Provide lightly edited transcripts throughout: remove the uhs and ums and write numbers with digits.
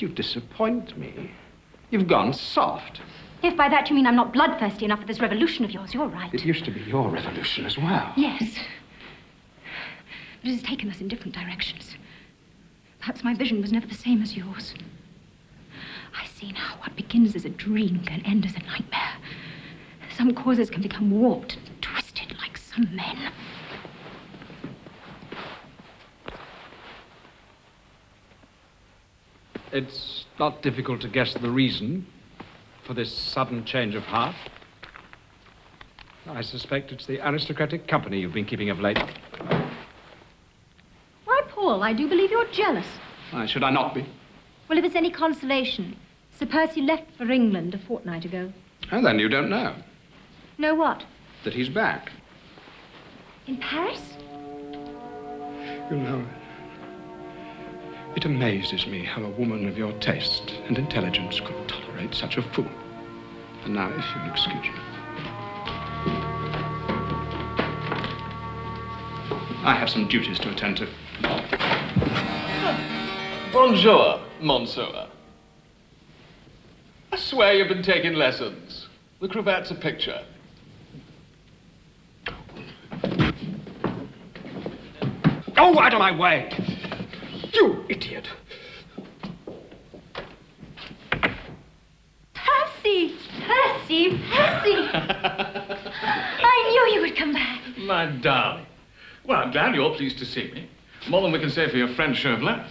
You disappoint me. You've gone soft. If by that you mean I'm not bloodthirsty enough for this revolution of yours, you're right. It used to be your revolution as well. Yes. But it has taken us in different directions. Perhaps my vision was never the same as yours. I see now what begins as a dream can end as a nightmare. Some causes can become warped and twisted like some men. It's not difficult to guess the reason for this sudden change of heart. I suspect it's the aristocratic company you've been keeping of late. Why, Paul, I do believe you're jealous. Why should I not be? Well, if it's any consolation, Sir Percy left for England a fortnight ago. Oh, then you don't know. Know what? That he's back. In Paris? You know, it amazes me how a woman of your taste and intelligence could tolerate such a fool. And now, if you'll excuse me. I have some duties to attend to. Bonjour, Monsieur. I swear you've been taking lessons. The cravat's a picture. Go out of my way! You idiot! Percy! Percy! Percy! I knew you would come back. My darling. Well, I'm glad you're pleased to see me. More than we can say for your friend Chauvelin.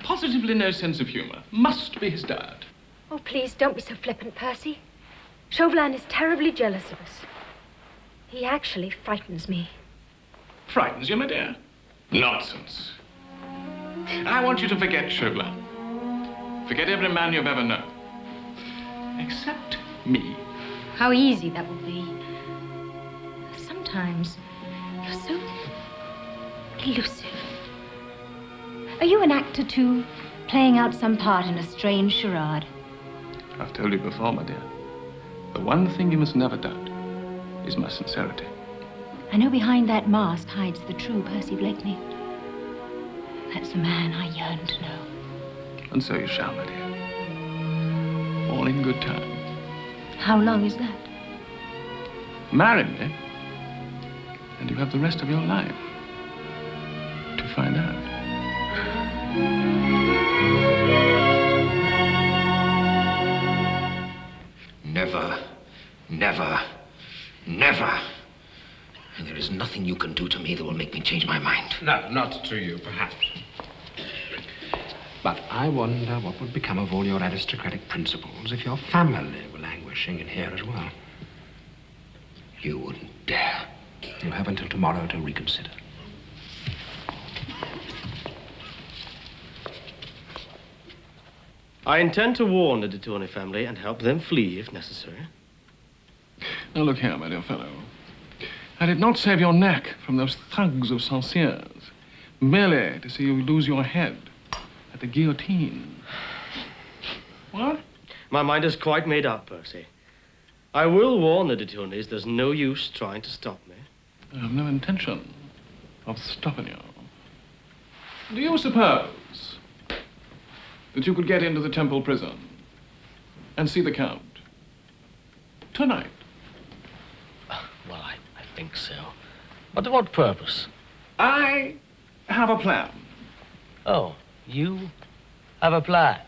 Positively no sense of humor. Must be his dad. Oh, please, don't be so flippant, Percy. Chauvelin is terribly jealous of us. He actually frightens me. Frightens you, my dear? Nonsense. I want you to forget Chauvelin. Forget every man you've ever known. Except me. How easy that would be. Sometimes you're so elusive. Are you an actor, too? Playing out some part in a strange charade? I've told you before, my dear. The one thing you must never doubt is my sincerity. I know behind that mask hides the true Percy Blakeney. That's the man I yearn to know. And so you shall, my dear. All in good time. How long is that? Marry me, and you have the rest of your life to find out. Never, never, never. And there is nothing you can do to me that will make me change my mind. No, not to you, perhaps. But I wonder what would become of all your aristocratic principles if your family were languishing in here as well. You wouldn't dare. You have until tomorrow to reconsider. I intend to warn the de Tournay family and help them flee if necessary. Now look here, my dear fellow. I did not save your neck from those thugs of Sanciers, merely to see you lose your head at the guillotine. What? My mind is quite made up, Percy. I will warn the de Tournays there's no use trying to stop me. I have no intention of stopping you. Do you suppose that you could get into the Temple prison and see the Count tonight? Well, I think so. But to what purpose? I have a plan. Oh, you have a plan?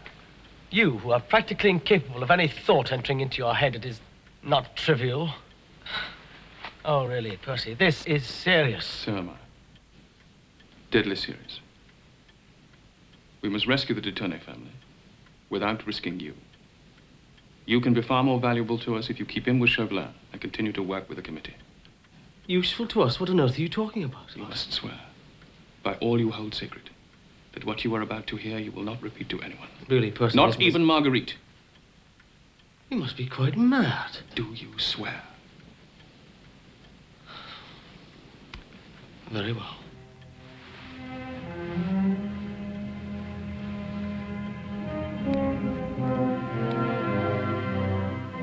You, who are practically incapable of any thought entering into your head, it is not trivial. Oh, really, Percy, this is serious. So am I. Deadly serious. We must rescue the de Tournay family without risking you. You can be far more valuable to us if you keep in with Chauvelin and continue to work with the committee. Useful to us? What on earth are you talking about? You must swear, by all you hold sacred, that what you are about to hear you will not repeat to anyone. Really, Percy? Not even Marguerite. You must be quite mad. Do you swear? Very well.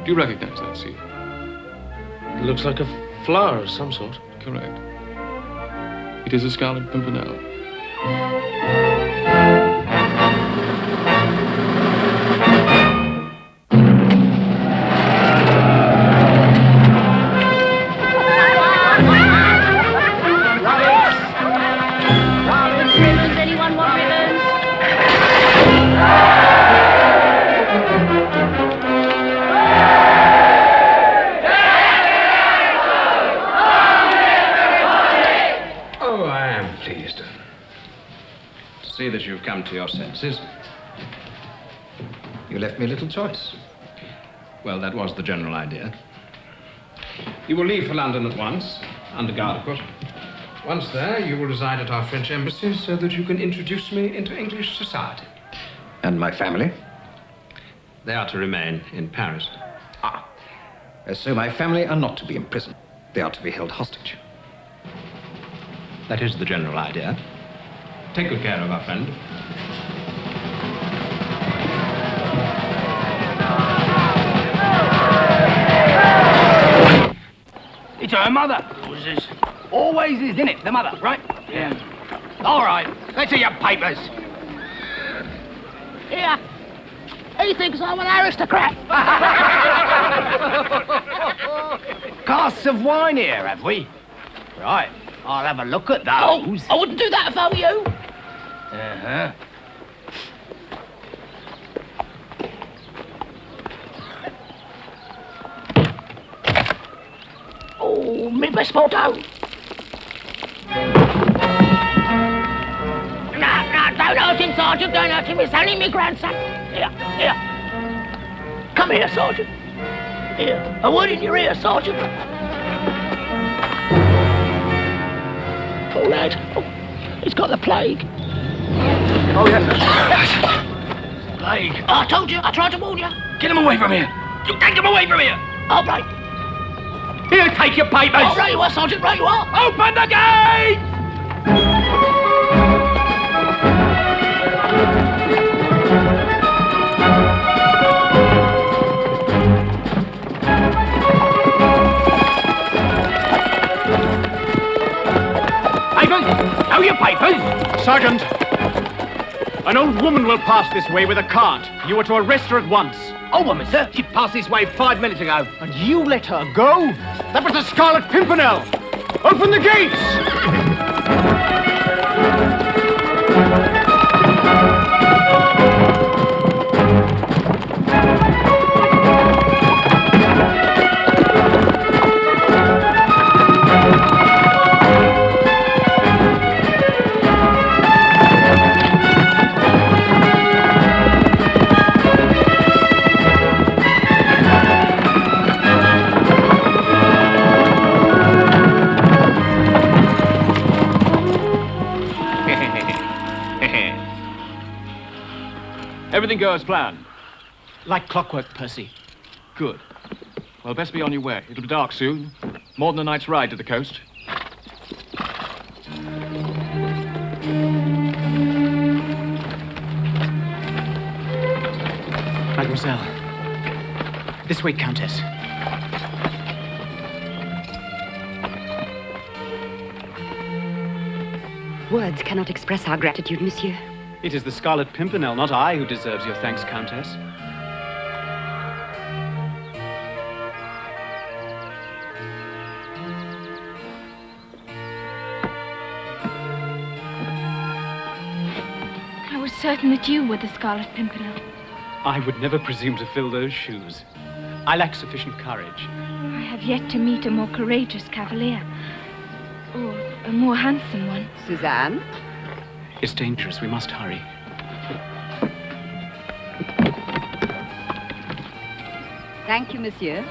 Do you recognize that seal? It looks like a flower of some sort. Correct. It is a Scarlet Pimpernel. you've come to your senses. You left me a little choice. Well, that was the general idea. You will leave for London at once, under guard, of course. Once there, you will reside at our French embassy so that you can introduce me into English society. And my family? They are to remain in Paris. Ah. So my family are not to be imprisoned. They are to be held hostage. That is the general idea. Take good care of our friend. It's her mother. Who's this? Always is, isn't it? The mother, right? Yeah. All right. Let's see your papers. Here. He thinks I'm an aristocrat. Casks of wine here, have we? Right. I'll have a look at those. I wouldn't do that if I were you. Uh-huh. Oh, me best photo. No, don't hurt him, Sergeant. Don't hurt him. It's only me grandson. Here. Come here, Sergeant. Here. A word in your ear, Sergeant. Poor lad. Oh, he's got the plague. Oh, yes. Plague. I told you. I tried to warn you. Get him away from here. You take him away from here. All right. Here, take your papers. Oh, right you are, Sergeant. Right you are. Open the gate! Papers? Know your papers? Sergeant, an old woman will pass this way with a cart. You are to arrest her at once. Oh, woman, sir. She passed this way 5 minutes ago. And you let her go? That was the Scarlet Pimpernel! Open the gates! Everything go as planned. Like clockwork, Percy. Good. Well, best be on your way. It'll be dark soon. More than a night's ride to the coast. Mademoiselle. This way, Countess. Words cannot express our gratitude, monsieur. It is the Scarlet Pimpernel, not I, who deserves your thanks, Countess. I was certain that you were the Scarlet Pimpernel. I would never presume to fill those shoes. I lack sufficient courage. I have yet to meet a more courageous cavalier. Or a more handsome one. Suzanne? It's dangerous. We must hurry. Thank you, monsieur.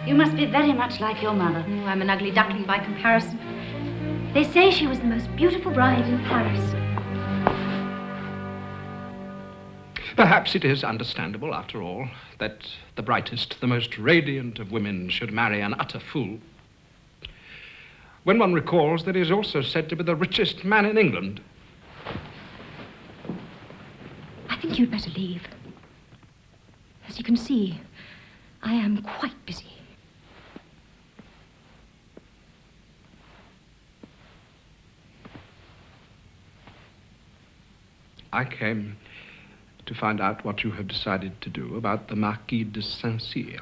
You must be very much like your mother. Oh, I'm an ugly duckling by comparison. They say she was the most beautiful bride in Paris. Perhaps it is understandable, after all, that the brightest, the most radiant of women should marry an utter fool. When one recalls that he is also said to be the richest man in England. I think you'd better leave. As you can see, I am quite busy. I came to find out what you have decided to do about the Marquis de Saint-Cyr.